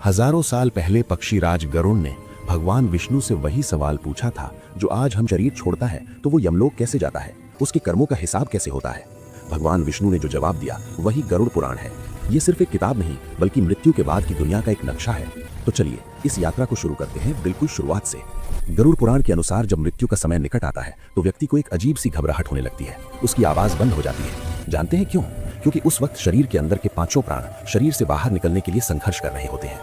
हजारों साल पहले पक्षीराज गरुड़ ने भगवान विष्णु से वही सवाल पूछा था जो आज हम शरीर छोड़ता है तो वो यमलोक कैसे जाता है, उसके कर्मों का हिसाब कैसे होता है। भगवान विष्णु ने जो जवाब दिया वही गरुड़ पुराण है। ये सिर्फ एक किताब नहीं बल्कि मृत्यु के बाद की दुनिया का एक नक्शा है। तो चलिए इस यात्रा को शुरू करते हैं बिल्कुल शुरुआत से। गरुड़ पुराण के अनुसार जब मृत्यु का समय निकट आता है तो व्यक्ति को एक अजीब सी घबराहट होने लगती है, उसकी आवाज बंद हो जाती है। जानते हैं क्यों? क्योंकि उस वक्त शरीर के अंदर के पांचों प्राण शरीर से बाहर निकलने के लिए संघर्ष कर रहे होते हैं।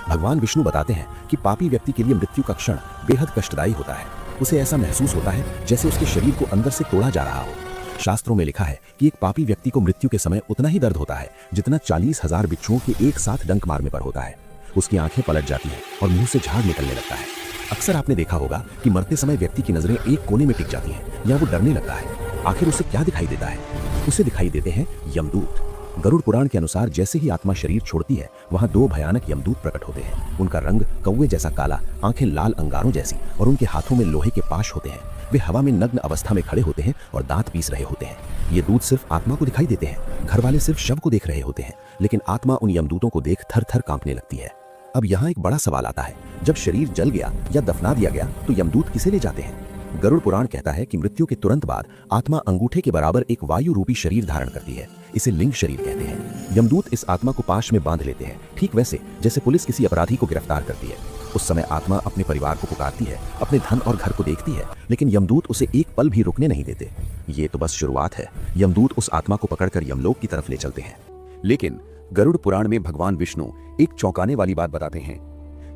भगवान विष्णु बताते हैं कि पापी व्यक्ति के लिए मृत्यु का क्षण बेहद कष्टदायी होता है। उसे ऐसा महसूस होता है जैसे उसके शरीर को अंदर से तोड़ा जा रहा हो। शास्त्रों में लिखा है कि एक पापी व्यक्ति को मृत्यु के समय उतना ही दर्द होता है जितना 40,000 बिच्छुओं के एक साथ डंक मारने पर होता है। उसकी आंखें पलट जाती हैं और मुंह से झाग निकलने लगता है। अक्सर आपने देखा होगा कि मरते समय व्यक्ति की नजरें एक कोने में टिक जाती हैं या वो डरने लगता है। आखिर उसे क्या दिखाई देता है? उसे दिखाई देते हैं यमदूत। गरुड़ पुराण के अनुसार जैसे ही आत्मा शरीर छोड़ती है वहां दो भयानक यमदूत प्रकट होते हैं। उनका रंग कौवे जैसा काला, आंखें लाल अंगारों जैसी और उनके हाथों में लोहे के पाश होते हैं। वे हवा में नग्न अवस्था में खड़े होते हैं और दांत पीस रहे होते हैं। ये दूत सिर्फ आत्मा को दिखाई देते हैं। घर वाले सिर्फ शव को देख रहे होते हैं, लेकिन आत्मा उन यमदूतों को देख थर थर कांपने लगती है। अब यहाँ एक बड़ा सवाल आता है, जब शरीर जल गया या दफना दिया गया तो यमदूत किसे ले जाते हैं? गरुड़ पुराण कहता है कि मृत्यु के तुरंत बाद आत्मा अंगूठे के बराबर एक वायु रूपी शरीर धारण करती है। इसे लिंग शरीर कहते हैं। यमदूत इस आत्मा को पाश में बांध लेते हैं, ठीक वैसे जैसे पुलिस किसी अपराधी को गिरफ्तार करती है। उस समय आत्मा अपने परिवार को पुकारती है, अपने धन और घर को देखती है, लेकिन यमदूत उसे एक पल भी रुकने नहीं देते। ये तो बस शुरुआत है। यमदूत उस आत्मा को पकड़कर यमलोक की तरफ ले चलते हैं। लेकिन गरुड़ पुराण में भगवान विष्णु एक चौंकाने वाली बात बताते हैं।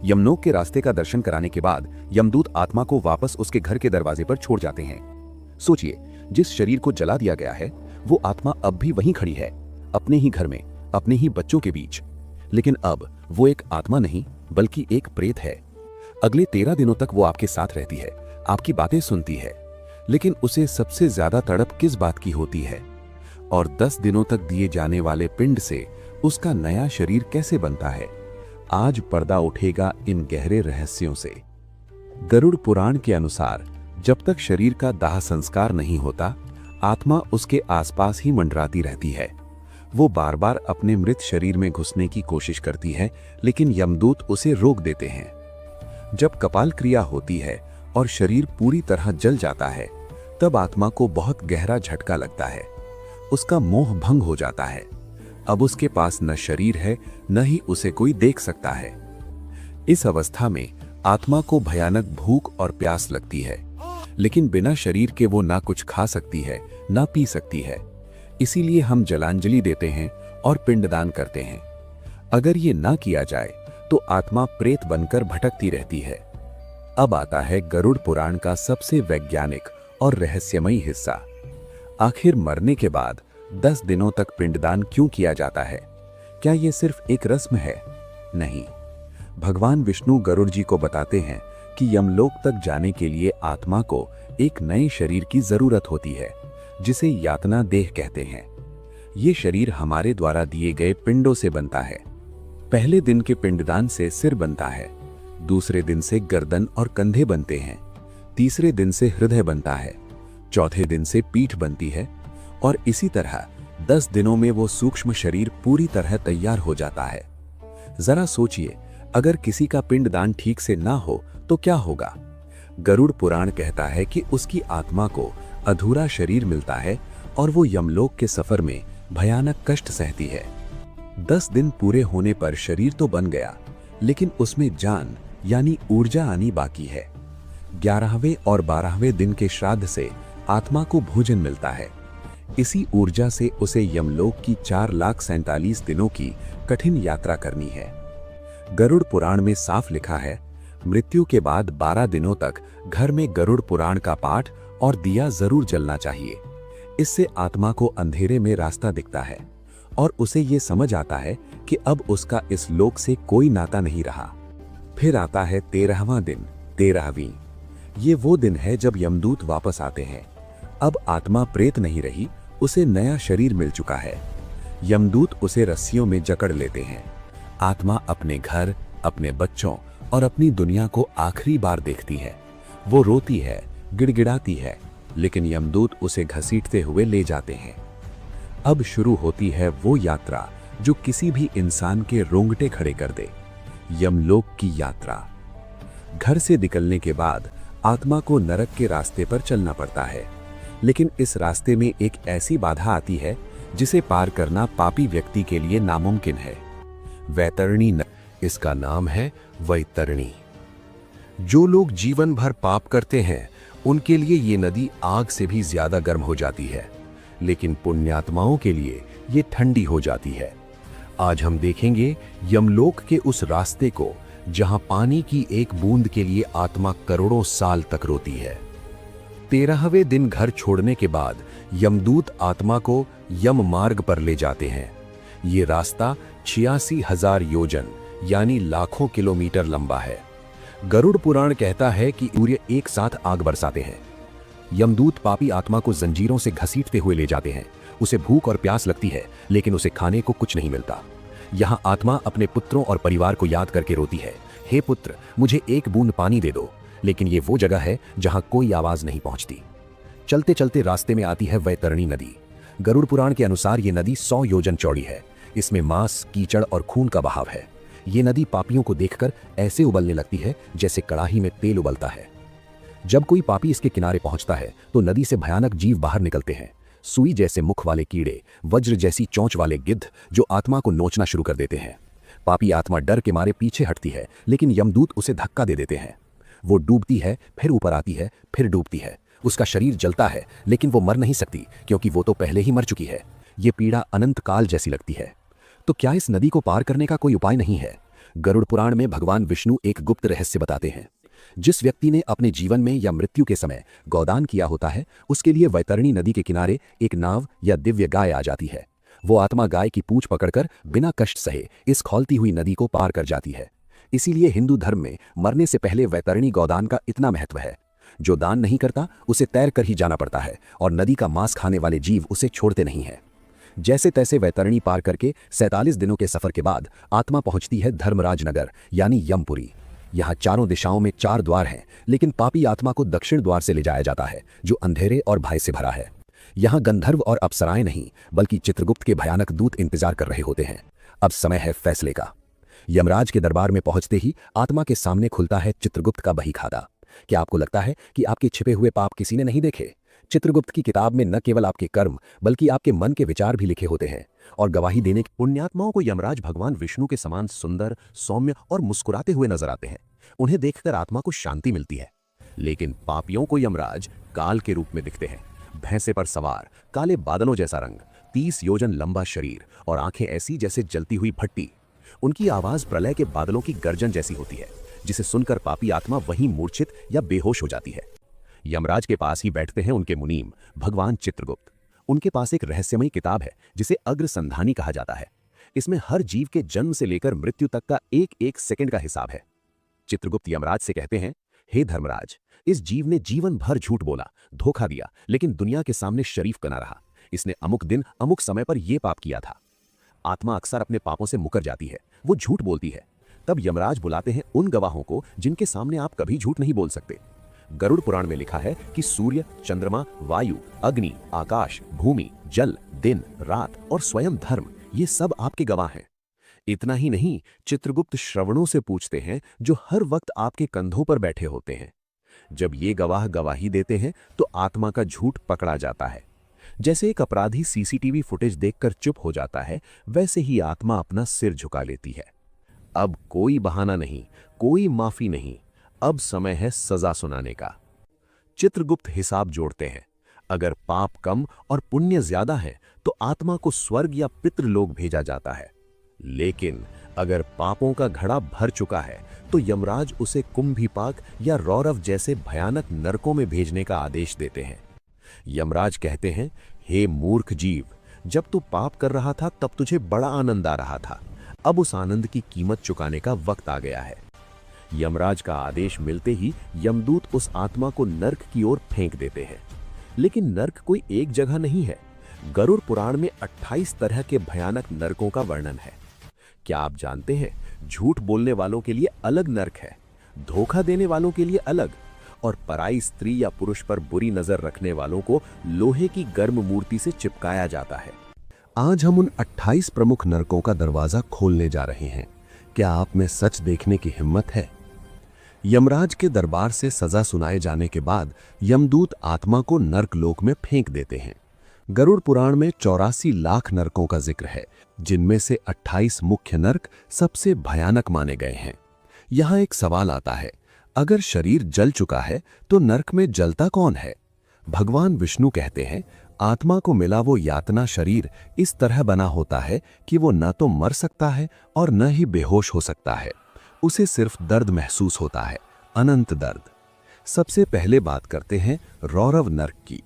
यमलोक के रास्ते का दर्शन कराने के बाद यमदूत आत्मा को वापस उसके घर के दरवाजे पर छोड़ जाते हैं। सोचिए, जिस शरीर को जला दिया गया है वो आत्मा अब भी वहीं खड़ी है, अपने ही घर में, अपने ही बच्चों के बीच। लेकिन अब वो एक आत्मा नहीं बल्कि एक प्रेत है। अगले 13 दिनों तक वो आपके साथ रहती है, आपकी बातें सुनती है, लेकिन उसे सबसे ज्यादा तड़प किस बात की होती है? और 10 दिनों तक दिए जाने वाले पिंड से उसका नया शरीर कैसे बनता है? आज पर्दा उठेगा इन गहरे रहस्यों से। गरुड़ पुराण के अनुसार जब तक शरीर का दाह संस्कार नहीं होता आत्मा उसके आसपास ही मंडराती रहती है। वो बार बार अपने मृत शरीर में घुसने की कोशिश करती है, लेकिन यमदूत उसे रोक देते हैं। जब कपाल क्रिया होती है और शरीर पूरी तरह जल जाता है तब आत्मा को बहुत गहरा झटका लगता है। उसका मोह भंग हो जाता है। अब उसके पास न शरीर है न ही उसे कोई देख सकता है। इस अवस्था में आत्मा को भयानक भूख और प्यास लगती है, लेकिन बिना शरीर के वो ना कुछ खा सकती है ना पी सकती है। इसीलिए हम जलांजलि देते हैं और पिंडदान करते हैं। अगर ये ना किया जाए तो आत्मा प्रेत बनकर भटकती रहती है। अब आता है गरुड़ पुराण का सबसे वैज्ञानिक और रहस्यमयी हिस्सा। आखिर मरने के बाद 10 दिनों तक पिंडदान क्यों किया जाता है? क्या ये सिर्फ एक रस्म है? नहीं। भगवान विष्णु गरुड़ जी को बताते हैं कि यमलोक तक जाने के लिए आत्मा को एक नए शरीर की जरूरत होती है, जिसे यातना देह कहते हैं। ये शरीर हमारे द्वारा दिए गए पिंडों से बनता है। पहले दिन के पिंडदान से सिर बनता है, दूसरे दिन से गर्दन और कंधे बनते हैं, तीसरे दिन से हृदय बनता है, चौथे दिन से पीठ बनती है और इसी तरह 10 दिनों में वो सूक्ष्म शरीर पूरी तरह तैयार हो जाता है। जरा सोचिए, अगर किसी का पिंडदान ठीक से ना हो तो क्या होगा? गरुड़ पुराण कहता है कि उसकी आत्मा को अधूरा शरीर मिलता है और वो यमलोक के सफर में भयानक कष्ट सहती है। 10 दिन पूरे होने पर शरीर तो बन गया, लेकिन उसमें जान यानी ऊर्जा आनी बाकी है। 11वें और 12वें दिन के श्राद्ध से आत्मा को भोजन मिलता है। इसी ऊर्जा से उसे यमलोक की 4,47,000 दिनों की कठिन यात्रा करनी है। गरुड़ पुराण में साफ लिखा है, मृत्यु के बाद 12 दिनों तक घर में गरुड़ पुराण का पाठ और दिया जरूर जलना चाहिए। इससे आत्मा को अंधेरे में रास्ता दिखता है और उसे ये समझ आता है कि अब उसका इस लोक से कोई नाता नहीं रहा। फिर आता है 13वां दिन, 13वीं। ये वो दिन है जब यमदूत वापस आते हैं। अब आत्मा प्रेत नहीं रही, उसे नया शरीर मिल चुका है। यमदूत उसे रस्सियों में जकड़ लेते हैं। आत्मा अपने घर, अपने बच्चों और अपनी दुनिया को आखिरी बार देखती है। वो रोती है, गिड़गिड़ाती है, लेकिन यमदूत उसे घसीटते हुए ले जाते हैं। अब शुरू होती है वो यात्रा जो किसी भी इंसान के रोंगटे खड़े कर दे। यमलोक की यात्रा। घर से निकलने के बाद आत्मा को नरक के रास्ते पर चलना पड़ता है, लेकिन इस रास्ते में एक ऐसी बाधा आती है जिसे पार करना पापी व्यक्ति के लिए नामुमकिन है। वैतरणी नदी, इसका नाम है वैतरणी। जो लोग जीवन भर पाप करते हैं उनके लिए ये नदी आग से भी ज्यादा गर्म हो जाती है, लेकिन पुण्यात्माओं के लिए ये ठंडी हो जाती है। आज हम देखेंगे यमलोक के उस रास्ते को जहां पानी की एक बूंद के लिए आत्मा करोड़ों साल तक रोती है। 13वें दिन घर छोड़ने के बाद यमदूत आत्मा को यम मार्ग पर ले जाते हैं। ये रास्ता 86,000 योजन यानी लाखों किलोमीटर लंबा है। गरुड़ पुराण कहता है कि सूर्य एक साथ आग बरसाते हैं। यमदूत पापी आत्मा को जंजीरों से घसीटते हुए ले जाते हैं। उसे भूख और प्यास लगती है, लेकिन उसे खाने को कुछ नहीं मिलता। यहाँ आत्मा अपने पुत्रों और परिवार को याद करके रोती है, हे पुत्र, मुझे एक बूंद पानी दे दो। लेकिन ये वो जगह है जहां कोई आवाज नहीं पहुंचती। चलते चलते रास्ते में आती है वैतरणी नदी। गरुड़ पुराण के अनुसार ये नदी 100 योजन चौड़ी है। इसमें मांस, कीचड़ और खून का बहाव है। ये नदी पापियों को देखकर ऐसे उबलने लगती है जैसे कड़ाही में तेल उबलता है। जब कोई पापी इसके किनारे पहुंचता है तो नदी से भयानक जीव बाहर निकलते हैं। सुई जैसे मुख वाले कीड़े, वज्र जैसी चोंच वाले गिद्ध जो आत्मा को नोचना शुरू कर देते हैं। पापी आत्मा डर के मारे पीछे हटती है, लेकिन यमदूत उसे धक्का दे देते हैं। वो डूबती है, फिर ऊपर आती है, फिर डूबती है। उसका शरीर जलता है, लेकिन वो मर नहीं सकती क्योंकि वो तो पहले ही मर चुकी है। ये पीड़ा अनंत काल जैसी लगती है। तो क्या इस नदी को पार करने का कोई उपाय नहीं है? गरुड़ पुराण में भगवान विष्णु एक गुप्त रहस्य बताते हैं। जिस व्यक्ति ने अपने जीवन में या मृत्यु के समय गौदान किया होता है, उसके लिए वैतरणी नदी के किनारे एक नाव या दिव्य गाय आ जाती है। वो आत्मा गाय की पूंछ पकड़कर बिना कष्ट सहे इस खौलती हुई नदी को पार कर जाती है। इसीलिए हिंदू धर्म में मरने से पहले वैतरणी गौदान का इतना महत्व है। जो दान नहीं करता उसे तैर कर ही जाना पड़ता है, और नदी का मांस खाने वाले जीव उसे छोड़ते नहीं हैं। जैसे तैसे वैतरणी पार करके 47 दिनों के सफर के बाद आत्मा पहुंचती है धर्मराज नगर यानी यमपुरी। यहाँ चारों दिशाओं में 4 द्वार हैं, लेकिन पापी आत्मा को दक्षिण द्वार से ले जाया जाता है जो अंधेरे और भय से भरा है। यहाँ गंधर्व और अप्सराएं नहीं, बल्कि चित्रगुप्त के भयानक दूत इंतजार कर रहे होते हैं। अब समय है फैसले का। यमराज के दरबार में पहुंचते ही आत्मा के सामने खुलता है चित्रगुप्त का बही खाता। क्या आपको लगता है कि आपके छिपे हुए पाप किसी ने नहीं देखे? चित्रगुप्त की किताब में न केवल आपके कर्म बल्कि आपके मन के विचार भी लिखे होते हैं, और गवाही देने के पुण्यात्माओं को यमराज भगवान विष्णु के समान सुंदर, सौम्य और मुस्कुराते हुए नजर आते हैं। उन्हें देखकर आत्मा को शांति मिलती है। लेकिन पापियों को यमराज काल के रूप में दिखते हैं। भैंसे पर सवार, काले बादलों जैसा रंग, 30 योजन लंबा शरीर और आंखें ऐसी जैसे जलती हुई भट्टी। उनकी आवाज प्रलय के बादलों की गर्जन जैसी होती है, जिसे सुनकर पापी आत्मा वहीं मूर्छित या बेहोश हो जाती है। यमराज के पास ही बैठते हैं उनके मुनीम भगवान चित्रगुप्त। उनके पास एक रहस्यमयी किताब है जिसे अग्रसंधानी कहा जाता है। इसमें हर जीव के जन्म से लेकर मृत्यु तक का एक एक सेकंड का हिसाब है। चित्रगुप्त यमराज से कहते हैं, हे धर्मराज, इस जीव ने जीवन भर झूठ बोला, धोखा दिया, लेकिन दुनिया के सामने शरीफ बना रहा। इसने अमुक दिन अमुक समय पर यह पाप किया था। आत्मा अक्सर अपने पापों से मुकर जाती है, वो झूठ बोलती है। तब यमराज बुलाते हैं उन गवाहों को जिनके सामने आप कभी झूठ नहीं बोल सकते। गरुड़ पुराण में लिखा है कि सूर्य, चंद्रमा, वायु, अग्नि, आकाश, भूमि, जल, दिन, रात और स्वयं धर्म, ये सब आपके गवाह हैं। इतना ही नहीं, चित्रगुप्त श्रवणों से पूछते हैं जो हर वक्त आपके कंधों पर बैठे होते हैं। जब ये गवाह गवाही देते हैं तो आत्मा का झूठ पकड़ा जाता है। जैसे एक अपराधी सीसीटीवी फुटेज देखकर चुप हो जाता है, वैसे ही आत्मा अपना सिर झुका लेती है। अब कोई बहाना नहीं, कोई माफी नहीं, अब समय है सजा सुनाने का। चित्रगुप्त हिसाब जोड़ते हैं। अगर पाप कम और पुण्य ज्यादा है तो आत्मा को स्वर्ग या पितृलोक भेजा जाता है। लेकिन अगर पापों का घड़ा भर चुका है तो यमराज उसे कुंभीपाक या रौरव जैसे भयानक नरकों में भेजने का आदेश देते हैं। यमराज कहते हैं, हे मूर्ख जीव, जब तू पाप कर रहा था तब तुझे बड़ा आनंद आ रहा था। अब उस आनंद की कीमत चुकाने का वक्त आ गया है। यमराज का आदेश मिलते ही यमदूत उस आत्मा को नर्क की ओर फेंक देते हैं। लेकिन नर्क कोई एक जगह नहीं है। गरुड़ पुराण में 28 तरह के भयानक नरकों का वर्णन है। क्या आप जानते हैं, झूठ बोलने वालों के लिए अलग नर्क है, धोखा देने वालों के लिए अलग, और पराई स्त्री या पुरुष पर बुरी नजर रखने वालों को लोहे की गर्म मूर्ति से चिपकाया जाता है। आज हम उन 28 प्रमुख नरकों का दरवाजा खोलने जा रहे हैं। क्या आप में सच देखने की हिम्मत है? यमराज के दरबार से सजा सुनाए जाने के बाद यमदूत आत्मा को नर्कलोक में फेंक देते हैं। गरुड़ पुराण में 84 लाख नरकों का जिक्र है, जिनमें से 28 मुख्य नरक सबसे भयानक माने गए हैं। यहां एक सवाल आता है, अगर शरीर जल चुका है तो नरक में जलता कौन है? भगवान विष्णु कहते हैं, आत्मा को मिला वो यातना शरीर इस तरह बना होता है कि वो न तो मर सकता है और न ही बेहोश हो सकता है। उसे सिर्फ दर्द महसूस होता है, अनंत दर्द। सबसे पहले बात करते हैं रौरव नर्क की।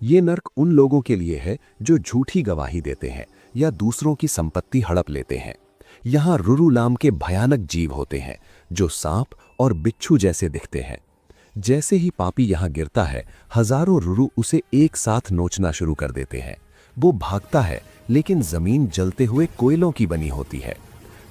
ये नर्क उन लोगों के लिए है जो झूठी गवाही देते हैं या दूसरों की संपत्ति हड़प लेते हैं। यहाँ रुरुलाम के भयानक जीव होते हैं जो सांप और बिच्छू जैसे दिखते हैं। जैसे ही पापी यहाँ गिरता है, हजारों रुरु उसे एक साथ नोचना शुरू कर देते हैं। वो भागता है, लेकिन जमीन जलते हुए कोयलों की बनी होती है।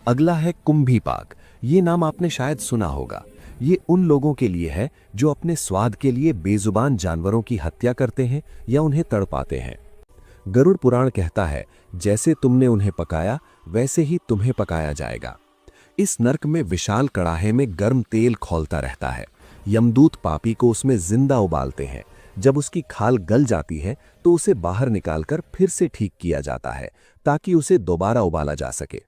अगला है कुंभीपाक। ये नाम आपने शायद सुना होगा। ये उन लोगों के लिए है जो अपने स्वाद के लिए बेजुबान जानवरों की हत्या करते हैं या उन्हें तड़पाते हैं। गरुड़ पुराण कहता है, जैसे तुमने उन्हें पकाया वैसे ही तुम्हें पकाया जाएगा। इस नरक में विशाल कड़ाहे में गर्म तेल खौलता रहता है। यमदूत पापी को उसमें जिंदा उबालते हैं। जब उसकी खाल गल जाती है तो उसे बाहर निकालकर फिर से ठीक किया जाता है ताकि उसे दोबारा उबाला जा सके।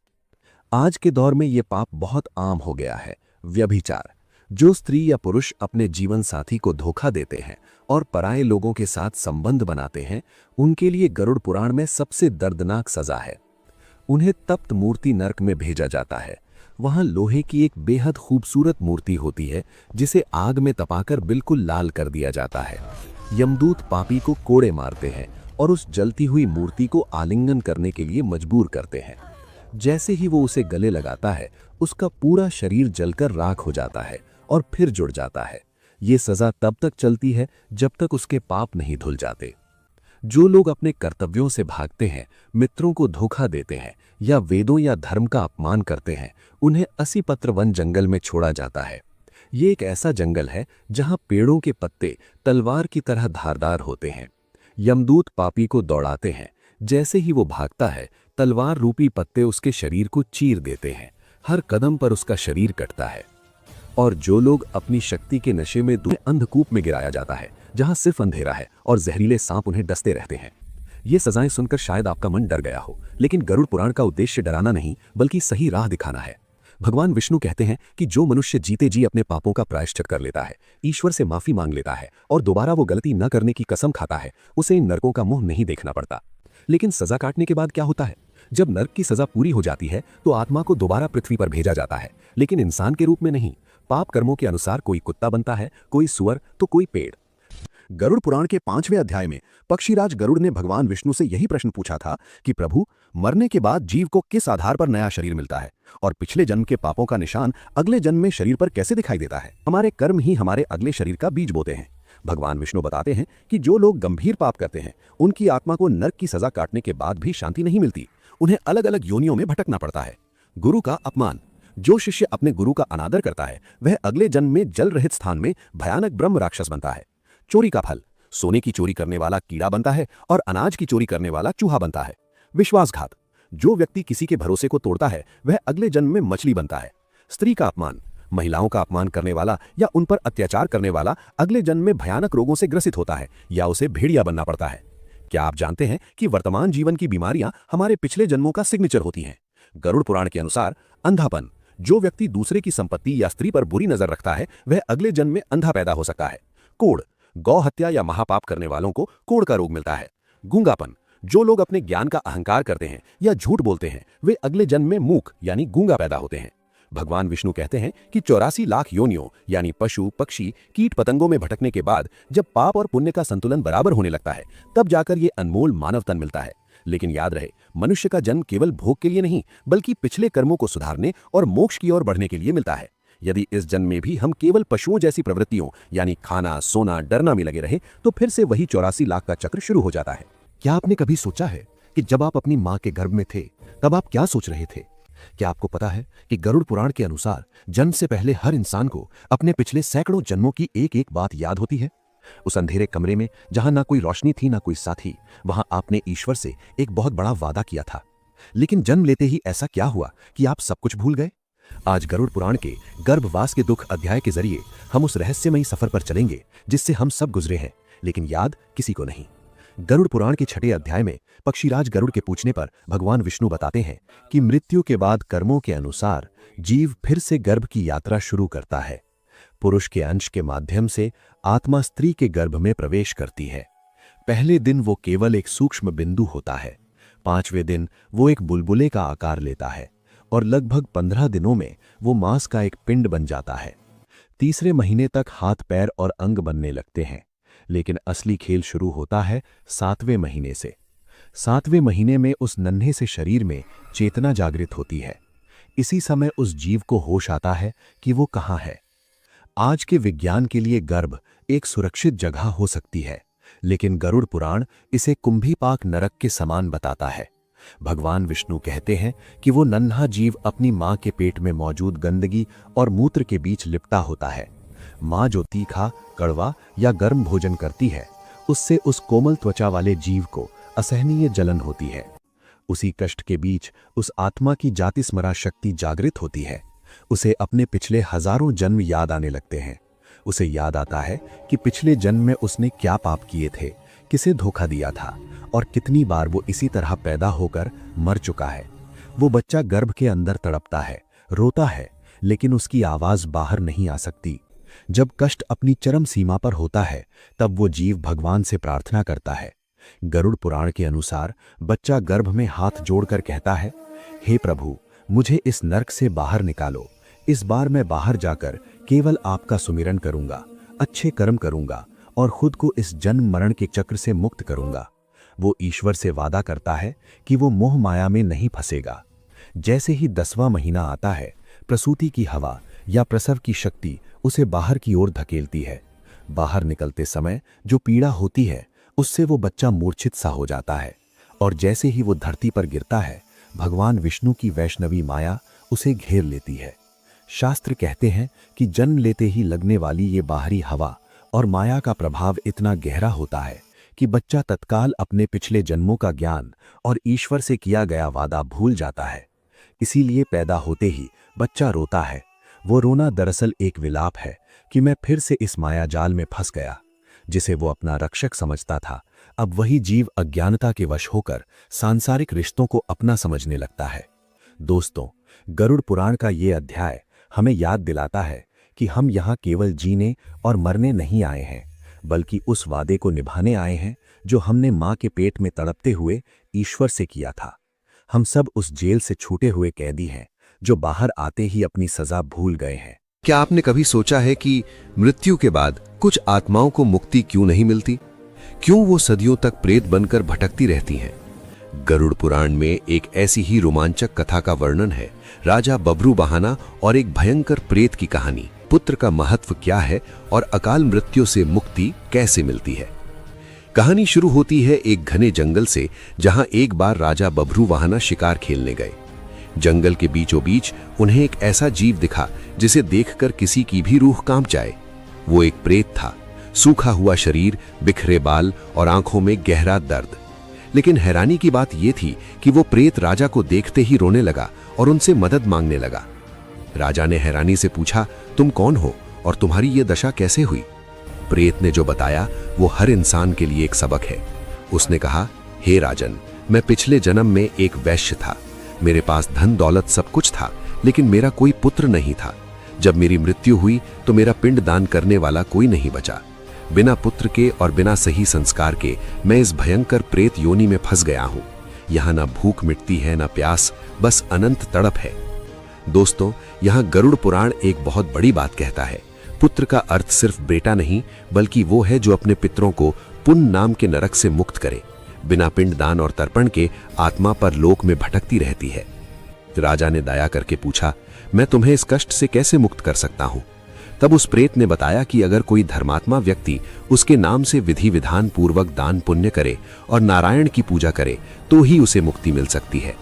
आज के दौर में यह पाप बहुत आम हो गया है, व्यभिचार। जो स्त्री या पुरुष अपने जीवन साथी को धोखा देते हैं और पराये लोगों के साथ संबंध बनाते हैं, उनके लिए गरुड़ पुराण में सबसे दर्दनाक सजा है। उन्हें तप्त मूर्ति नरक में भेजा जाता है। वहां लोहे की एक बेहद खूबसूरत मूर्ति होती है जिसे आग में तपाकर बिल्कुल लाल कर दिया जाता है। यमदूत पापी को कोड़े मारते हैं और उस जलती हुई मूर्ति को आलिंगन करने के लिए मजबूर करते हैं। जैसे ही वो उसे गले लगाता है, उसका पूरा शरीर जलकर राख हो जाता है और फिर जुड़ जाता है। ये सजा तब तक चलती है जब तक उसके पाप नहीं धुल जाते। जो लोग अपने कर्तव्यों से भागते हैं, मित्रों को धोखा देते हैं या वेदों या धर्म का अपमान करते हैं, उन्हें 80 पत्र वन जंगल में छोड़ा जाता है। ये एक ऐसा जंगल है जहां पेड़ों के पत्ते तलवार की तरह धारदार होते हैं। यमदूत पापी को दौड़ाते हैं। जैसे ही वो भागता है, तलवार रूपी पत्ते उसके शरीर को चीर देते हैं। हर कदम पर उसका शरीर कटता है। और जो लोग अपनी शक्ति के नशे में अंधकूप में गिराया जाता है, जहां सिर्फ अंधेरा है और जहरीले सांप उन्हें डसते रहते हैं। ये सजाएं सुनकर शायद आपका मन डर गया हो, लेकिन गरुड़ पुराण का उद्देश्य डराना नहीं बल्कि सही राह दिखाना है। भगवान विष्णु कहते हैं कि जो मनुष्य जीते जी अपने पापों का प्रायश्चित कर लेता है, ईश्वर से माफी मांग लेता है और दोबारा वो गलती न करने की कसम खाता है, उसे इन नरकों का मुंह नहीं देखना पड़ता। लेकिन सजा काटने के बाद क्या होता है? जब नरक की सजा पूरी हो जाती है तो आत्मा को दोबारा पृथ्वी पर भेजा जाता है, लेकिन इंसान के रूप में नहीं। पाप कर्मों के अनुसार कोई कुत्ता बनता है, कोई सुअर तो कोई पेड़। गरुड़ पुराण के 5वें अध्याय में पक्षीराज गरुड़ ने भगवान विष्णु से यही प्रश्न पूछा था कि प्रभु, मरने के बाद जीव को किस आधार पर नया शरीर मिलता है और पिछले जन्म के पापों का निशान अगले जन्म में शरीर पर कैसे दिखाई देता है? हमारे कर्म ही हमारे अगले शरीर का बीज बोते हैं। भगवान विष्णु बताते हैं कि जो लोग गंभीर पाप करते हैं, उनकी आत्मा को नरक की सजा काटने के बाद भी शांति नहीं मिलती। उन्हें अलग अलग योनियों में भटकना पड़ता है। गुरु का अपमान। जो शिष्य अपने गुरु का अनादर करता है, वह अगले जन्म में जल रहित स्थान में भयानक ब्रह्म राक्षस बनता है। चोरी का फल। सोने की चोरी करने वाला कीड़ा बनता है और अनाज की चोरी करने वाला चूहा बनता है। विश्वासघात। जो व्यक्ति किसी के भरोसे को तोड़ता है, वह अगले जन्म में मछली बनता है। स्त्री का अपमान। महिलाओं का अपमान करने वाला या उन पर अत्याचार करने वाला अगले जन्म में भयानक रोगों से ग्रसित होता है या उसे भेड़िया बनना पड़ता है। क्या आप जानते हैं कि वर्तमान जीवन की बीमारियां हमारे पिछले जन्मों का सिग्नेचर होती हैं? गरुड़ पुराण के अनुसार अंधापन। जो व्यक्ति दूसरे की संपत्ति या स्त्री पर बुरी नजर रखता है, वह अगले जन्म में अंधा पैदा हो सकता है। कोढ़। गौ हत्या या महापाप करने वालों को कोढ़ का रोग मिलता है। गूंगापन। जो लोग अपने ज्ञान का अहंकार करते हैं या झूठ बोलते हैं, वे अगले जन्म में मूक यानी गूंगा पैदा होते हैं। भगवान विष्णु कहते हैं कि 84 लाख योनियों यानी पशु, पक्षी, कीट पतंगों में भटकने के बाद जब पाप और पुण्य का संतुलन बराबर होने लगता है, तब जाकर ये अनमोल मानव तन मिलता है। लेकिन याद रहे, मनुष्य का जन्म केवल भोग के लिए नहीं, बल्कि पिछले कर्मों को सुधारने और मोक्ष की ओर बढ़ने के लिए मिलता है। यदि इस जन्म में भी हम केवल पशुओं जैसी प्रवृत्तियों यानी खाना, सोना, डरना में लगे रहे, तो फिर से वही 84 लाख का चक्र शुरू हो जाता है। क्या आपने कभी सोचा है कि जब आप अपनी मां के गर्भ में थे, तब आप क्या सोच रहे थे? क्या आपको पता है कि गरुड़ पुराण के अनुसार जन्म से पहले हर इंसान को अपने पिछले सैकड़ों जन्मों की एक एक बात याद होती है? उस अंधेरे कमरे में जहां ना कोई रोशनी थी ना कोई साथी, वहां आपने ईश्वर से एक बहुत बड़ा वादा किया था। लेकिन जन्म लेते ही ऐसा क्या हुआ कि आप सब कुछ भूल गए? आज गरुड़ पुराण के गर्भवास के दुख अध्याय के जरिए हम उस रहस्यमयी सफर पर चलेंगे जिससे हम सब गुजरे हैं, लेकिन याद किसी को नहीं। गरुड़ पुराण के 6ठे अध्याय में पक्षीराज गरुड़ के पूछने पर भगवान विष्णु बताते हैं कि मृत्यु के बाद कर्मों के अनुसार जीव फिर से गर्भ की यात्रा शुरू करता है। पुरुष के अंश के माध्यम से आत्मा स्त्री के गर्भ में प्रवेश करती है। पहले दिन वो केवल एक सूक्ष्म बिंदु होता है, 5वें दिन वो एक बुलबुले का आकार लेता है और लगभग 15 दिनों में वो मांस का एक पिंड बन जाता है। तीसरे महीने तक हाथ पैर और अंग बनने लगते हैं, लेकिन असली खेल शुरू होता है 7वें महीने से। 7वें महीने में उस नन्हे से शरीर में चेतना जागृत होती है। इसी समय उस जीव को होश आता है कि वो कहाँ है। आज के विज्ञान के लिए गर्भ एक सुरक्षित जगह हो सकती है, लेकिन गरुड़ पुराण इसे कुंभीपाक नरक के समान बताता है। भगवान विष्णु कहते हैं कि वो नन्हा जीव अपनी मां के पेट में मौजूद गंदगी और मूत्र के बीच लिपटा होता है। मां जो तीखा, कड़वा या गर्म भोजन करती है, उससे उस कोमल त्वचा वाले जीव को असहनीय जलन होती है। उसी कष्ट के बीच उस आत्मा की जातिस्मरा शक्ति जागृत होती है। उसे अपने पिछले हजारों जन्म याद आने लगते हैं। उसे याद आता है कि पिछले जन्म में उसने क्या पाप किए थे, किसे धोखा दिया था और कितनी बार वो इसी तरह पैदा होकर मर चुका है। वो बच्चा गर्भ के अंदर तड़पता है, रोता है, लेकिन उसकी आवाज बाहर नहीं आ सकती। जब कष्ट अपनी चरम सीमा पर होता है, तब वो जीव भगवान से प्रार्थना करता है। गरुड़ पुराण के अनुसार बच्चा गर्भ में हाथ जोड़कर कहता है, हे प्रभु, मुझे इस नरक से बाहर निकालो। इस बार मैं बाहर जाकर केवल आपका सुमिरन करूंगा, अच्छे कर्म करूंगा और खुद को इस जन्म मरण के चक्र से मुक्त करूंगा। वो ईश्वर से वादा करता है कि वो मोह माया में नहीं फंसेगा। जैसे ही 10वां महीना आता है, प्रसूति की हवा या प्रसव की शक्ति उसे बाहर की ओर धकेलती है। बाहर निकलते समय जो पीड़ा होती है, उससे वो बच्चा मूर्छित सा हो जाता है और जैसे ही वो धरती पर गिरता है, भगवान विष्णु की वैष्णवी माया उसे घेर लेती है। शास्त्र कहते हैं कि जन्म लेते ही लगने वाली ये बाहरी हवा और माया का प्रभाव इतना गहरा होता है कि बच्चा तत्काल अपने पिछले जन्मों का ज्ञान और ईश्वर से किया गया वादा भूल जाता है। इसीलिए पैदा होते ही बच्चा रोता है। वो रोना दरअसल एक विलाप है कि मैं फिर से इस माया जाल में फंस गया। जिसे वो अपना रक्षक समझता था, अब वही जीव अज्ञानता के वश होकर सांसारिक रिश्तों को अपना समझने लगता है। दोस्तों, गरुड़ पुराण का ये अध्याय हमें याद दिलाता है कि हम यहाँ केवल जीने और मरने नहीं आए हैं, बल्कि उस वादे को निभाने आए हैं जो हमने मां के पेट में तड़पते हुए ईश्वर से किया था। हम सब उस जेल से छूटे हुए कैदी हैं जो बाहर आते ही अपनी सजा भूल गए हैं। क्या आपने कभी सोचा है कि मृत्यु के बाद कुछ आत्माओं को मुक्ति क्यों नहीं मिलती? क्यों वो सदियों तक प्रेत बनकर भटकती रहती हैं? गरुड़ पुराण में एक ऐसी ही रोमांचक कथा का वर्णन है। राजा बभरू बहाना और एक भयंकर प्रेत की कहानी। पुत्र का महत्व क्या है और अकाल मृत्यु से मुक्ति कैसे मिलती है? कहानी शुरू होती है एक घने जंगल से, जहां एक बार राजा बभरू बहाना शिकार खेलने गए। जंगल के बीचों बीच उन्हें एक ऐसा जीव दिखा जिसे देखकर किसी की भी रूह कांप जाए। वो एक प्रेत था, सूखा हुआ शरीर, बिखरे बाल और आंखों में गहरा दर्द। लेकिन हैरानी की बात यह थी कि वो प्रेत राजा को देखते ही रोने लगा और उनसे मदद मांगने लगा। राजा ने हैरानी से पूछा, तुम कौन हो और तुम्हारी ये दशा कैसे हुई? प्रेत ने जो बताया वो हर इंसान के लिए एक सबक है। उसने कहा, हे राजन, मैं पिछले जन्म में एक वैश्य था। मेरे पास धन दौलत सब कुछ था, लेकिन मेरा कोई पुत्र नहीं था। जब मेरी मृत्यु हुई तो मेरा पिंड दान करने वाला कोई नहीं बचा। बिना पुत्र के और बिना सही संस्कार के मैं इस भयंकर प्रेत योनि में फंस गया हूं। यहां ना भूख मिटती है, ना प्यास, बस अनंत तड़प है। दोस्तों, यहां गरुड़ पुराण एक बहुत बड़ी बात कहता है। पुत्र का अर्थ सिर्फ बेटा नहीं, बल्कि वो है जो अपने पितरों को पुण्य नाम के नरक से मुक्त करे। बिना पिंड दान और तर्पण के आत्मा पर लोक में भटकती रहती है। राजा ने दया करके पूछा, मैं तुम्हें इस कष्ट से कैसे मुक्त कर सकता हूं? तब उस प्रेत ने बताया कि अगर कोई धर्मात्मा व्यक्ति उसके नाम से विधि विधान पूर्वक दान पुण्य करे और नारायण की पूजा करे तो ही उसे मुक्ति मिल सकती है।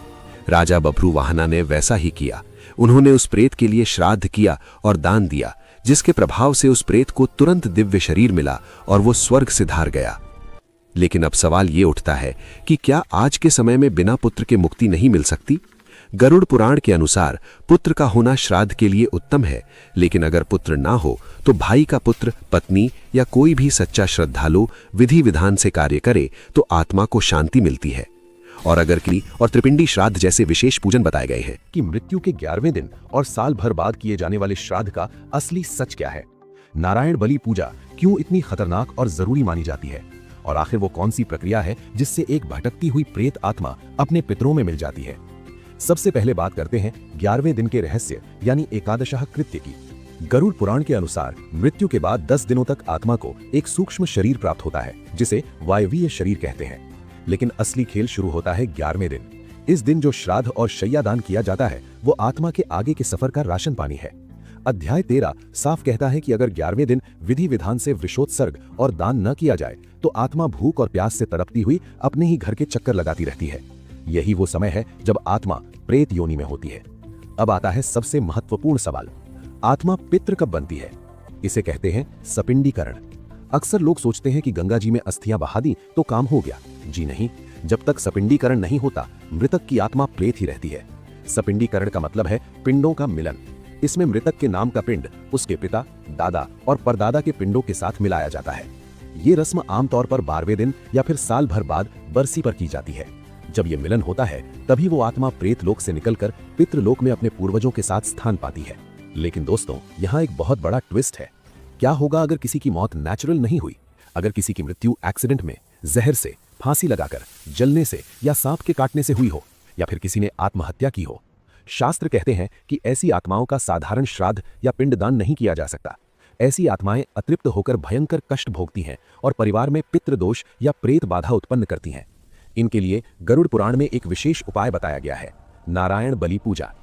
राजा बभरू वाहना ने वैसा ही किया। उन्होंने उस प्रेत के लिए श्राद्ध किया और दान दिया, जिसके प्रभाव से उस प्रेत को तुरंत दिव्य शरीर मिला और वो स्वर्ग से धार गया। लेकिन अब सवाल ये उठता है कि क्या आज के समय में बिना पुत्र के मुक्ति नहीं मिल सकती? गरुड़ पुराण के अनुसार पुत्र का होना श्राद्ध के लिए उत्तम है, लेकिन अगर पुत्र ना हो तो भाई का पुत्र, पत्नी या कोई भी सच्चा श्रद्धालु विधि विधान से कार्य करे तो आत्मा को शांति मिलती है। और अगर की और त्रिपिंडी श्राद्ध जैसे विशेष पूजन बताए गए हैं कि मृत्यु के 11वें दिन और साल भर बाद किए जाने वाले श्राद्ध का असली सच क्या है, नारायण बलि पूजा क्यों इतनी खतरनाक और जरूरी मानी जाती है, और आखिर वो कौन सी प्रक्रिया है जिससे एक भटकती हुई प्रेत आत्मा अपने पितरों में मिल जाती है। सबसे पहले बात करते हैं 11वें दिन के रहस्य यानी एकादशः कृत्य की। गरुड़ पुराण के अनुसार मृत्यु के बाद 10 दिनों तक आत्मा को एक सूक्ष्म शरीर प्राप्त होता है जिसे वायवीय शरीर कहते हैं। लेकिन असली खेल शुरू होता है 11वें दिन। इस दिन जो श्राद्ध और शय्यादान किया जाता है वो आत्मा के आगे के सफर का राशन पानी है। अध्याय 13 साफ कहता है कि अगर 11वें दिन विधि विधान से वृषोत्सर्ग और दान न किया जाए तो आत्मा भूख और प्यास से तड़पती हुई अपने ही घर के चक्कर लगाती रहती है। यही वो समय है जब आत्मा प्रेत योनि में होती है। अब आता है सबसे महत्वपूर्ण सवाल, आत्मा पितृ कब बनती है? इसे कहते हैं सपिंडीकरण। अक्सर लोग सोचते हैं कि गंगा जी में अस्थियां बहा दी तो काम हो गया। जी नहीं, जब तक सपिंडीकरण नहीं होता मृतक की आत्मा प्रेत ही रहती है। सपिंडीकरण का मतलब है पिंडों का मिलन। इसमें मृतक के नाम का पिंड उसके पिता, दादा और परदादा के पिंडों के साथ मिलाया जाता है। ये रस्म आमतौर पर 12वें दिन या फिर साल भर बाद बरसी पर की जाती है। जब ये मिलन होता है तभी वो आत्मा प्रेत लोक से निकलकर पितृलोक में अपने पूर्वजों के साथ स्थान पाती है। लेकिन दोस्तों, यहाँ एक बहुत बड़ा ट्विस्ट है। क्या होगा अगर किसी की मौत नेचुरल नहीं हुई? अगर किसी की मृत्यु एक्सीडेंट में, जहर से, फांसी लगाकर, जलने से या सांप के काटने से हुई हो, या फिर किसी ने आत्महत्या की हो? शास्त्र कहते हैं कि ऐसी आत्माओं का साधारण श्राद्ध या पिंडदान नहीं किया जा सकता। ऐसी आत्माएं अतृप्त होकर भयंकर कष्ट भोगती हैं और परिवार में पितृदोष या प्रेत बाधा उत्पन्न करती हैं। इनके लिए गरुड़ पुराण में एक विशेष उपाय बताया गया है, नारायण बलि पूजा।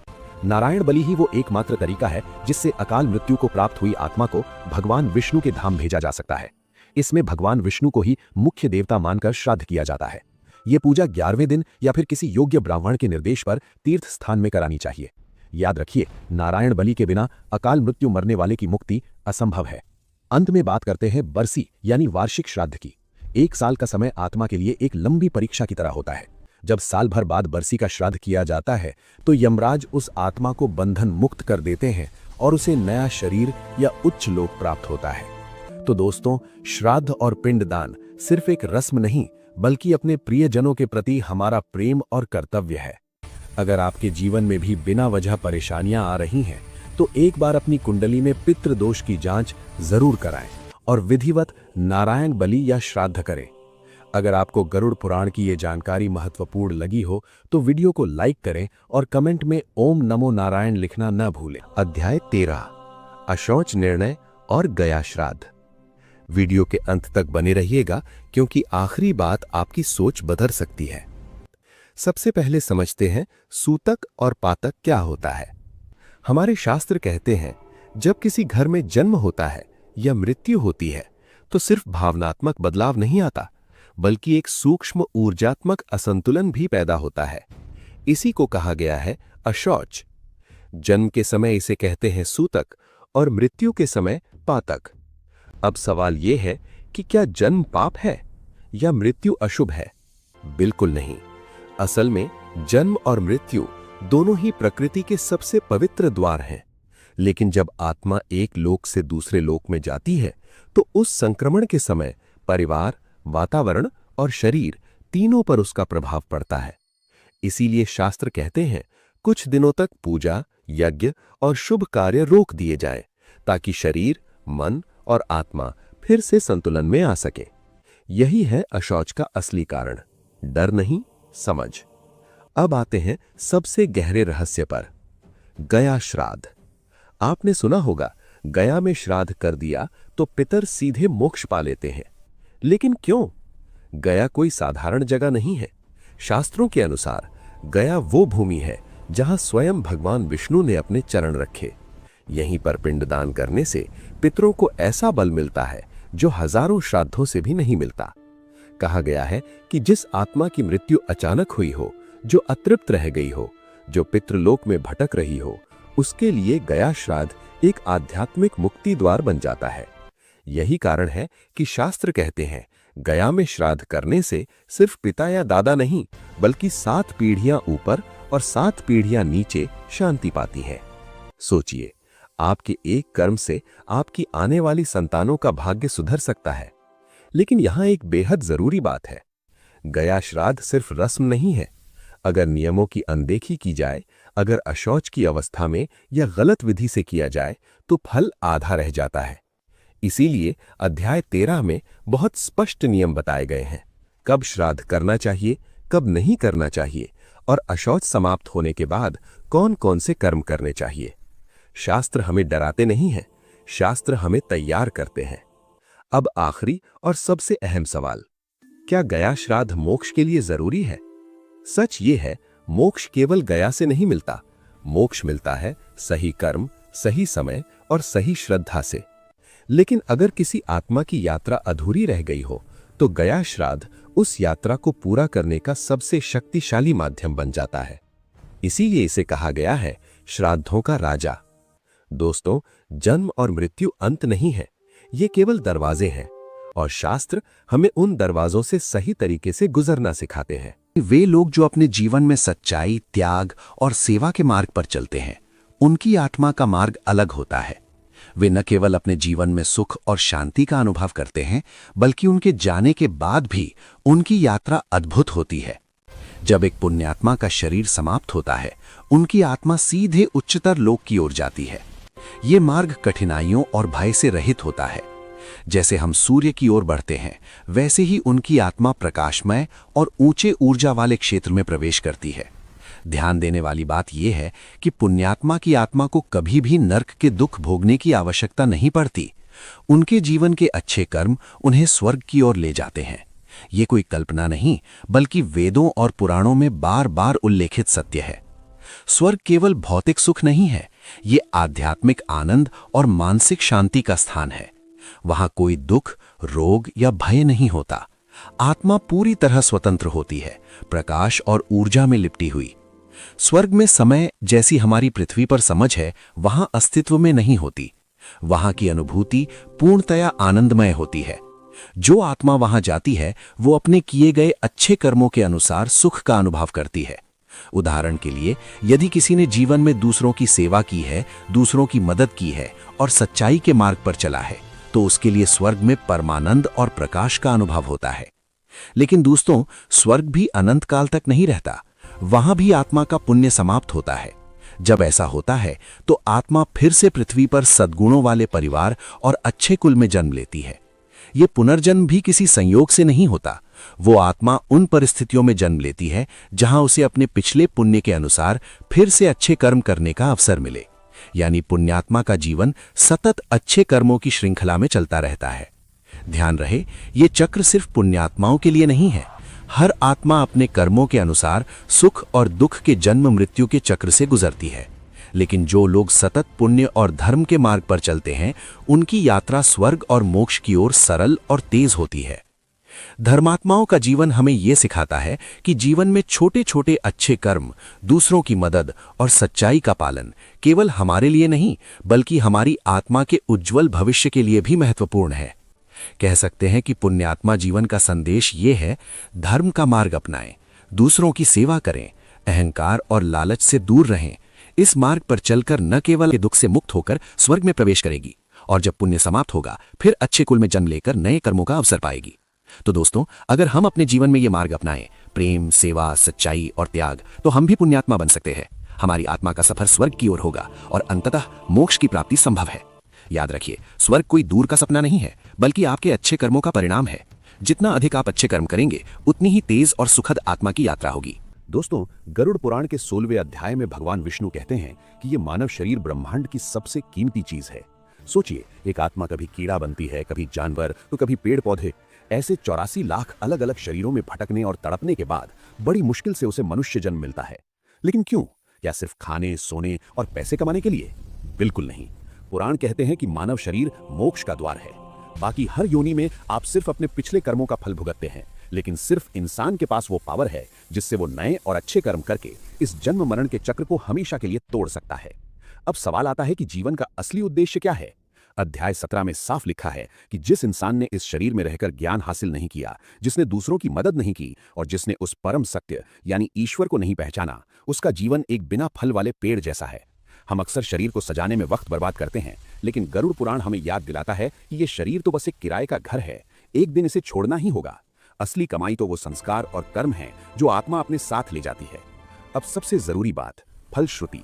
नारायण बलि ही वो एकमात्र तरीका है जिससे अकाल मृत्यु को प्राप्त हुई आत्मा को भगवान विष्णु के धाम भेजा जा सकता है। इसमें भगवान विष्णु को ही मुख्य देवता मानकर श्राद्ध किया जाता है। ये पूजा 11वें दिन या फिर किसी योग्य ब्राह्मण के निर्देश पर तीर्थ स्थान में करानी चाहिए। याद रखिए, नारायण बलि के बिना अकाल मृत्यु मरने वाले की मुक्ति असंभव है। अंत में बात करते हैं बरसी यानी वार्षिक श्राद्ध की। 1 साल का समय आत्मा के लिए एक लंबी परीक्षा की तरह होता है। जब साल भर बाद बरसी का श्राद्ध किया जाता है तो यमराज उस आत्मा को बंधन मुक्त कर देते हैं और उसे नया शरीर या उच्च लोक प्राप्त होता है। तो दोस्तों, श्राद्ध और पिंडदान सिर्फ एक रस्म नहीं बल्कि अपने प्रियजनों के प्रति हमारा प्रेम और कर्तव्य है। अगर आपके जीवन में भी बिना वजह परेशानियां आ रही हैं तो एक बार अपनी कुंडली में पितृदोष की जांच जरूर कराएं और विधिवत नारायण बलि या श्राद्ध करें। अगर आपको गरुड़ पुराण की ये जानकारी महत्वपूर्ण लगी हो तो वीडियो को लाइक करें और कमेंट में ओम नमो नारायण लिखना न भूलें। अध्याय 13 अशौच निर्णय और गया श्राद्ध। वीडियो के अंत तक बने रहिएगा क्योंकि आखिरी बात आपकी सोच बदल सकती है। सबसे पहले समझते हैं सूतक और पातक क्या होता है। हमारे शास्त्र कहते हैं जब किसी घर में जन्म होता है या मृत्यु होती है तो सिर्फ भावनात्मक बदलाव नहीं आता बल्कि एक सूक्ष्म ऊर्जात्मक असंतुलन भी पैदा होता है। इसी को कहा गया है अशौच। जन्म के समय इसे कहते हैं सूतक और मृत्यु के समय पातक। अब सवाल यह है कि क्या जन्म पाप है या मृत्यु अशुभ है? बिल्कुल नहीं। असल में जन्म और मृत्यु दोनों ही प्रकृति के सबसे पवित्र द्वार हैं। लेकिन जब आत्मा एक लोक से दूसरे लोक में जाती है तो उस संक्रमण के समय परिवार, वातावरण और शरीर तीनों पर उसका प्रभाव पड़ता है। इसीलिए शास्त्र कहते हैं कुछ दिनों तक पूजा, यज्ञ और शुभ कार्य रोक दिए जाएं ताकि शरीर, मन और आत्मा फिर से संतुलन में आ सके। यही है अशौच का असली कारण, डर नहीं, समझ। अब आते हैं सबसे गहरे रहस्य पर, गया श्राद्ध। आपने सुना होगा गया में श्राद्ध कर दिया तो पितर सीधे मोक्ष पा लेते हैं। लेकिन क्यों? गया कोई साधारण जगह नहीं है। शास्त्रों के अनुसार गया वो भूमि है जहां स्वयं भगवान विष्णु ने अपने चरण रखे। यहीं पर पिंडदान करने से पितरों को ऐसा बल मिलता है जो हजारों श्राद्धों से भी नहीं मिलता। कहा गया है कि जिस आत्मा की मृत्यु अचानक हुई हो, जो अतृप्त रह गई हो, जो पितृलोक में भटक रही हो, उसके लिए गया श्राद्ध एक आध्यात्मिक मुक्ति द्वार बन जाता है। यही कारण है कि शास्त्र कहते हैं गया में श्राद्ध करने से सिर्फ पिता या दादा नहीं बल्कि 7 पीढ़ियां ऊपर और 7 पीढ़ियां नीचे शांति पाती है। सोचिए, आपके एक कर्म से आपकी आने वाली संतानों का भाग्य सुधर सकता है। लेकिन यहां एक बेहद जरूरी बात है। गया श्राद्ध सिर्फ रस्म नहीं है। अगर नियमों की अनदेखी की जाए, अगर अशौच की अवस्था में या गलत विधि से किया जाए, तो फल आधा रह जाता है। इसीलिए अध्याय 13 में बहुत स्पष्ट नियम बताए गए हैं। कब श्राद्ध करना चाहिए, कब नहीं करना चाहिए, और अशौच समाप्त होने के बाद कौन कौन से कर्म करने चाहिए। शास्त्र हमें डराते नहीं हैं, शास्त्र हमें तैयार करते हैं। अब आखिरी और सबसे अहम सवाल, क्या गया श्राद्ध मोक्ष के लिए जरूरी है? सच ये है, मोक्ष केवल गया से नहीं मिलता। मोक्ष मिलता है सही कर्म, सही समय और सही श्रद्धा से। लेकिन अगर किसी आत्मा की यात्रा अधूरी रह गई हो, तो गया श्राद्ध उस यात्रा को पूरा करने का सबसे शक्तिशाली माध्यम बन जाता है। इसीलिए इसे कहा गया है श्राद्धों का राजा। दोस्तों, जन्म और मृत्यु अंत नहीं है, ये केवल दरवाजे हैं, और शास्त्र हमें उन दरवाजों से सही तरीके से गुजरना सिखाते हैं। वे लोग जो अपने जीवन में सच्चाई, त्याग और सेवा के मार्ग पर चलते हैं, उनकी आत्मा का मार्ग अलग होता है। वे न केवल अपने जीवन में सुख और शांति का अनुभव करते हैं, बल्कि उनके जाने के बाद भी उनकी यात्रा अद्भुत होती है। जब एक पुण्यात्मा का शरीर समाप्त होता है, उनकी आत्मा सीधे उच्चतर लोक की ओर जाती है। ये मार्ग कठिनाइयों और भय से रहित होता है। जैसे हम सूर्य की ओर बढ़ते हैं, वैसे ही उनकी आत्मा प्रकाशमय और ऊंचे ऊर्जा वाले क्षेत्र में प्रवेश करती है। ध्यान देने वाली बात यह है कि पुण्यात्मा की आत्मा को कभी भी नर्क के दुख भोगने की आवश्यकता नहीं पड़ती। उनके जीवन के अच्छे कर्म उन्हें स्वर्ग की ओर ले जाते हैं। ये कोई कल्पना नहीं, बल्कि वेदों और पुराणों में बार बार उल्लेखित सत्य है। स्वर्ग केवल भौतिक सुख नहीं है, ये आध्यात्मिक आनंद और मानसिक शांति का स्थान है। वहां कोई दुख, रोग या भय नहीं होता। आत्मा पूरी तरह स्वतंत्र होती है, प्रकाश और ऊर्जा में लिपटी हुई। स्वर्ग में समय जैसी हमारी पृथ्वी पर समझ है, वहां अस्तित्व में नहीं होती। वहां की अनुभूति पूर्णतया आनंदमय होती है। जो आत्मा वहां जाती है, वो अपने किए गए अच्छे कर्मों के अनुसार सुख का अनुभव करती है। उदाहरण के लिए, यदि किसी ने जीवन में दूसरों की सेवा की है, दूसरों की मदद की है और सच्चाई के मार्ग पर चला है, तो उसके लिए स्वर्ग में परमानंद और प्रकाश का अनुभव होता है। लेकिन दोस्तों, स्वर्ग भी अनंत काल तक नहीं रहता। वहां भी आत्मा का पुण्य समाप्त होता है। जब ऐसा होता है, तो आत्मा फिर से पृथ्वी पर सद्गुणों वाले परिवार और अच्छे कुल में जन्म लेती है। ये पुनर्जन्म भी किसी संयोग से नहीं होता। वो आत्मा उन परिस्थितियों में जन्म लेती है जहां उसे अपने पिछले पुण्य के अनुसार फिर से अच्छे कर्म करने का अवसर मिले। यानी पुण्यात्मा का जीवन सतत अच्छे कर्मों की श्रृंखला में चलता रहता है। ध्यान रहे, ये चक्र सिर्फ पुण्यात्माओं के लिए नहीं है। हर आत्मा अपने कर्मों के अनुसार सुख और दुख के जन्म मृत्यु के चक्र से गुजरती है। लेकिन जो लोग सतत पुण्य और धर्म के मार्ग पर चलते हैं, उनकी यात्रा स्वर्ग और मोक्ष की ओर सरल और तेज होती है। धर्मात्माओं का जीवन हमें यह सिखाता है कि जीवन में छोटे छोटे अच्छे कर्म, दूसरों की मदद और सच्चाई का पालन केवल हमारे लिए नहीं, बल्कि हमारी आत्मा के उज्जवल भविष्य के लिए भी महत्वपूर्ण है। कह सकते हैं कि पुण्यात्मा जीवन का संदेश ये है, धर्म का मार्ग अपनाएं, दूसरों की सेवा करें, अहंकार और लालच से दूर रहें। इस मार्ग पर चलकर न केवल दुख से मुक्त होकर स्वर्ग में प्रवेश करेगी, और जब पुण्य समाप्त होगा, फिर अच्छे कुल में जन्म लेकर नए कर्मों का अवसर पाएगी। तो दोस्तों, अगर हम अपने जीवन में ये मार्ग अपनाएं, प्रेम, सेवा, सच्चाई और त्याग, तो हम भी पुण्यात्मा बन सकते हैं। हमारी आत्मा का सफर स्वर्ग की ओर होगा और अंततः मोक्ष की प्राप्ति संभव है। याद रखिए, स्वर्ग कोई दूर का सपना नहीं है, बल्कि आपके अच्छे कर्मों का परिणाम है। जितना अधिक आप अच्छे कर्म करेंगे, उतनी ही तेज और सुखद आत्मा की यात्रा होगी। दोस्तों, गरुड़ पुराण के 16वें अध्याय में भगवान विष्णु कहते हैं कि ये मानव शरीर ब्रह्मांड की सबसे कीमती चीज है। सोचिए, एक आत्मा कभी कीड़ा बनती है, कभी जानवर, तो कभी पेड़ पौधे। ऐसे 84 लाख अलग अलग शरीरों में भटकने और तड़पने के बाद बड़ी मुश्किल से उसे मनुष्य जन्म मिलता है। लेकिन क्यों? क्या सिर्फ खाने, सोने और पैसे कमाने के लिए? बिल्कुल नहीं। पुराण कहते हैं कि मानव शरीर मोक्ष का द्वार है। बाकी हर योनि में आप सिर्फ अपने पिछले कर्मों का फल भुगतते हैं, लेकिन सिर्फ इंसान के पास वो पावर है जिससे वो नए और अच्छे कर्म करके इस जन्म मरण के चक्र को हमेशा के लिए तोड़ सकता है। अब सवाल आता है कि जीवन का असली उद्देश्य क्या है? अध्याय 17 में साफ लिखा है कि जिस इंसान ने इस शरीर में रहकर ज्ञान हासिल नहीं किया, जिसने दूसरों की मदद नहीं की और जिसने उस परम सत्य यानी ईश्वर को नहीं पहचाना, उसका जीवन एक बिना फल वाले पेड़ जैसा है। हम अक्सर शरीर को सजाने में वक्त बर्बाद करते हैं, लेकिन गरुड़ पुराण हमें याद दिलाता है कि ये शरीर तो बस एक किराए का घर है, एक दिन इसे छोड़ना ही होगा। असली कमाई तो वो संस्कार और कर्म है जो आत्मा अपने साथ ले जाती है। अब सबसे जरूरी बात, फलश्रुति।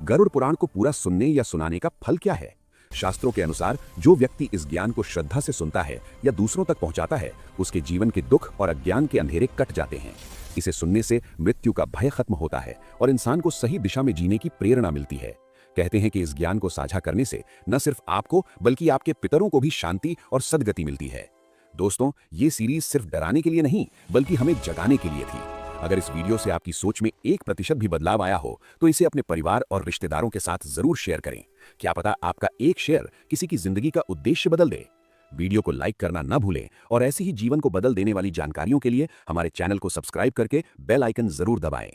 गरुड़ पुराण को पूरा सुनने या सुनाने का फल क्या है? शास्त्रों के अनुसार जो व्यक्ति इस ज्ञान को श्रद्धा से सुनता है या दूसरों तक पहुंचाता है, उसके जीवन के दुख और अज्ञान के अंधेरे कट जाते हैं। इसे सुनने से मृत्यु का भय खत्म होता है और इंसान को सही दिशा में जीने की प्रेरणा मिलती है। कहते हैं कि इस ज्ञान को साझा करने से न सिर्फ आपको बल्कि आपके पितरों को भी शांति और सद्गति मिलती है। दोस्तों, ये सीरीज सिर्फ डराने के लिए नहीं बल्कि हमें जगाने के लिए थी। अगर इस वीडियो से आपकी सोच में 1% भी बदलाव आया हो तो इसे अपने परिवार और रिश्तेदारों के साथ जरूर शेयर करें। क्या पता आपका एक शेयर किसी की जिंदगी का उद्देश्य बदल दे। वीडियो को लाइक करना न भूलें और ऐसी ही जीवन को बदल देने वाली जानकारियों के लिए हमारे चैनल को सब्सक्राइब करके बेल आइकन जरूर दबाएं।